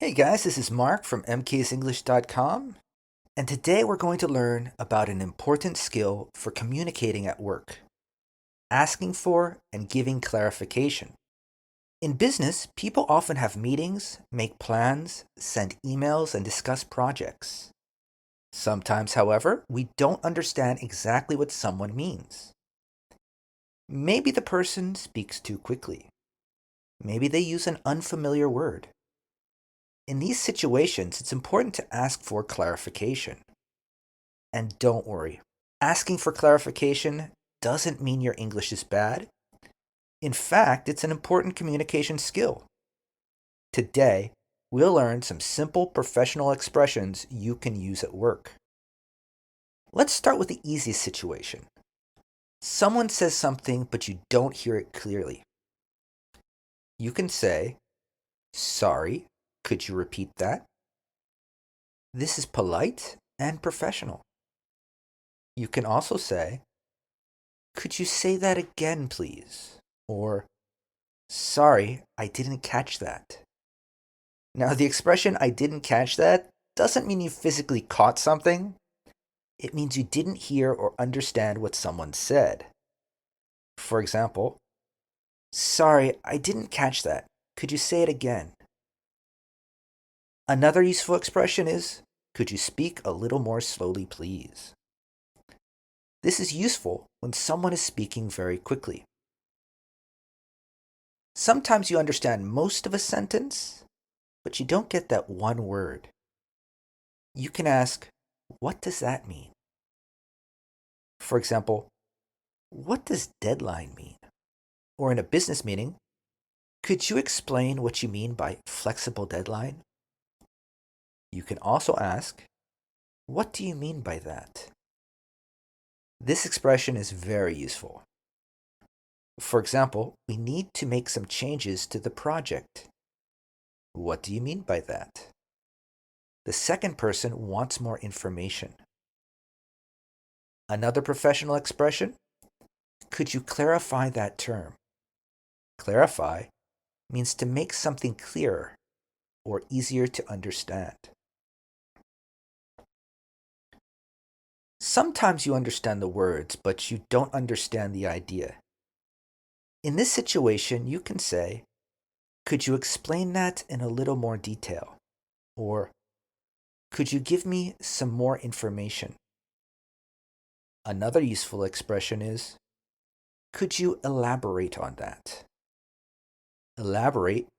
Hey guys, this is Mark from mksenglish.com, and today we're going to learn about an important skill for communicating at work: asking for and giving clarification. In business, people often have meetings, make plans, send emails, and discuss projects. Sometimes, however, we don't understand exactly what someone means. Maybe the person speaks too quickly. Maybe they use an unfamiliar word. In these situations, it's important to ask for clarification. And don't worry, asking for clarification doesn't mean your English is bad. In fact, it's an important communication skill. Today, we'll learn some simple professional expressions you can use at work. Let's start with the easiest situation. Someone says something, but you don't hear it clearly. You can say, "Sorry, could you repeat that?" This is polite and professional. You can also say, "Could you say that again, please?" Or, "Sorry, I didn't catch that." Now, the expression "I didn't catch that" doesn't mean you physically caught something. It means you didn't hear or understand what someone said. For example, "Sorry, I didn't catch that. Could you say it again?" Another useful expression is, "Could you speak a little more slowly, please?" This is useful when someone is speaking very quickly. Sometimes you understand most of a sentence, but you don't get that one word. You can ask, "What does that mean?" For example, "What does deadline mean?" Or in a business meeting, "Could you explain what you mean by flexible deadline?" You can also ask, "What do you mean by that?" This expression is very useful. For example, we need to make some changes to the project. What do you mean by that? The second person wants more information. Another professional expression: "Could you clarify that term?" Clarify means to make something clearer or easier to understand. Sometimes you understand the words, but you don't understand the idea. In this situation, you can say, "Could you explain that in a little more detail?" Or, "Could you give me some more information?" Another useful expression is, "Could you elaborate on that?" Elaborate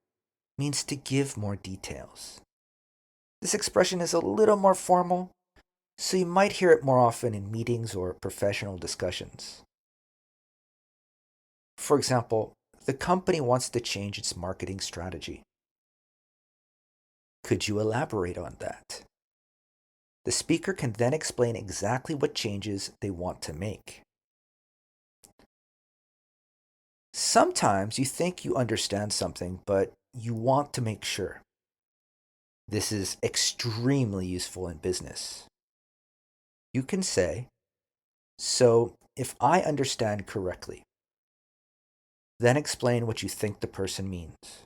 means to give more details. This expression is a little more formal, so you might hear it more often in meetings or professional discussions. For example, the company wants to change its marketing strategy. Could you elaborate on that? The speaker can then explain exactly what changes they want to make. Sometimes you think you understand something, but you want to make sure. This is extremely useful in business. You can say, "So, if I understand correctly," then explain what you think the person means.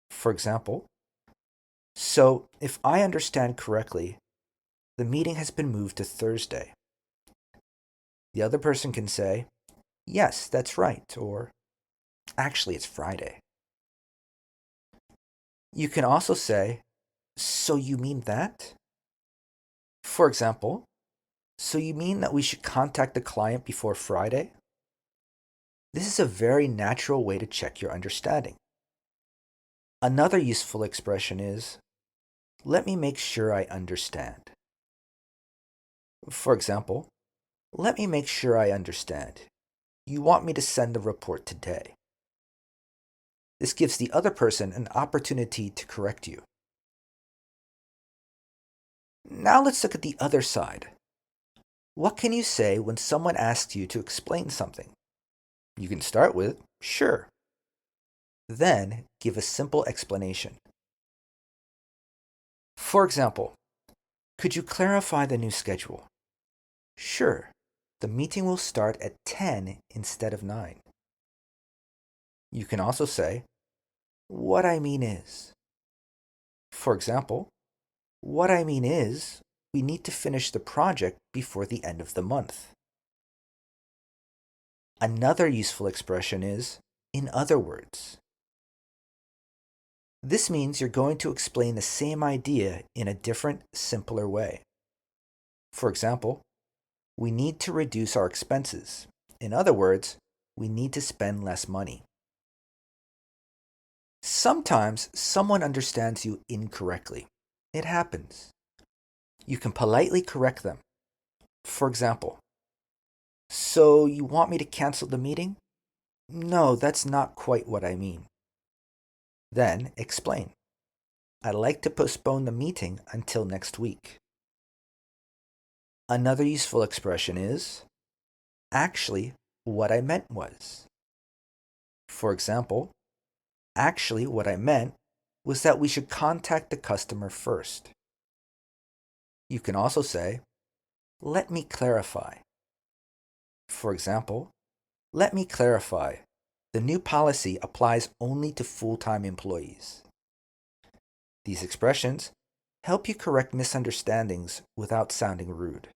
For example, "So, if I understand correctly, the meeting has been moved to Thursday." The other person can say, "Yes, that's right," or "Actually, it's Friday." You can also say, "So you mean that?" For example, "So you mean that we should contact the client before Friday?" This is a very natural way to check your understanding. Another useful expression is, "Let me make sure I understand." For example, "Let me make sure I understand. You want me to send the report today." This gives the other person an opportunity to correct you. Now let's look at the other side. What can you say when someone asks you to explain something? You can start with, "Sure." Then give a simple explanation. For example, "Could you clarify the new schedule?" "Sure. The meeting will start at 10 instead of 9. You can also say, "What I mean is." For example, what I mean is, we need to finish the project before the end of the month. Another useful expression is, in other words. This means you're going to explain the same idea in a different, simpler way. For example, we need to reduce our expenses. In other words, we need to spend less money. Sometimes someone understands you incorrectly. It happens. You can politely correct them. For example, so you want me to cancel the meeting? No, that's not quite what I mean. Then explain. I'd like to postpone the meeting until next week. Another useful expression is, actually, what I meant was. For example, actually, what I meant was that we should contact the customer first. You can also say, let me clarify. For example, let me clarify. The new policy applies only to full-time employees. These expressions help you correct misunderstandings without sounding rude.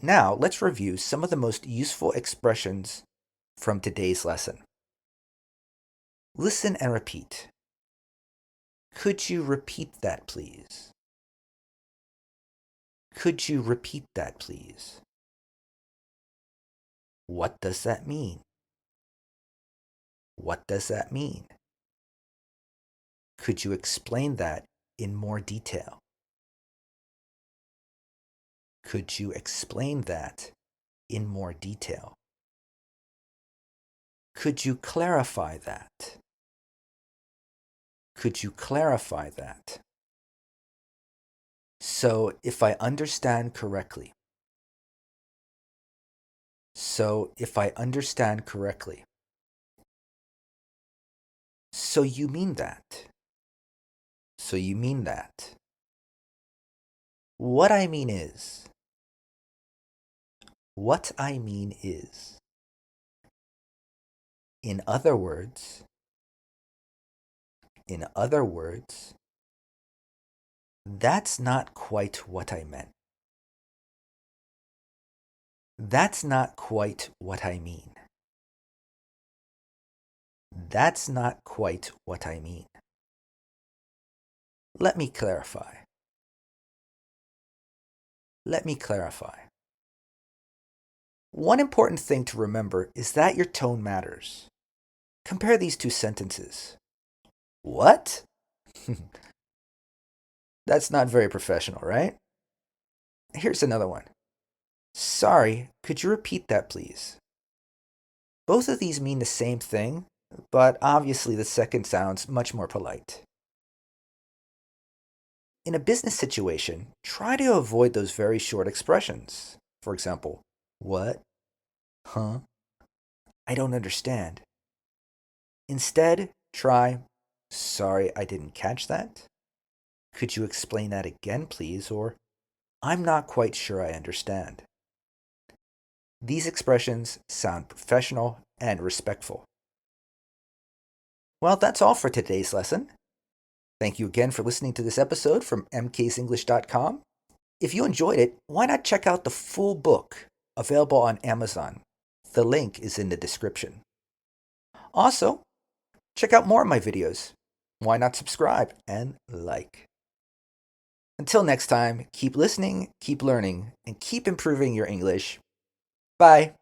Now, let's review some of the most useful expressions from today's lesson. Listen and repeat. Could you repeat that, please? Could you repeat that, please? What does that mean? What does that mean? Could you explain that in more detail? Could you explain that in more detail? Could you clarify that? Could you clarify that? So, if I understand correctly. So, if I understand correctly. So you mean that. So you mean that. What I mean is. What I mean is. In other words. In other words. That's not quite what I meant. That's not quite what I mean. That's not quite what I mean. Let me clarify. Let me clarify. One important thing to remember is that your tone matters. Compare these two sentences. What? That's not very professional, right? Here's another one. Sorry, could you repeat that, please? Both of these mean the same thing, but obviously the second sounds much more polite. In a business situation, try to avoid those very short expressions. For example, what? Huh? I don't understand. Instead, try, sorry, I didn't catch that. Could you explain that again, please? Or, I'm not quite sure I understand. These expressions sound professional and respectful. Well, that's all for today's lesson. Thank you again for listening to this episode from mksenglish.com. If you enjoyed it, why not check out the full book available on Amazon? The link is in the description. Also, check out more of my videos. Why not subscribe and like? Until next time, keep listening, keep learning, and keep improving your English. Bye.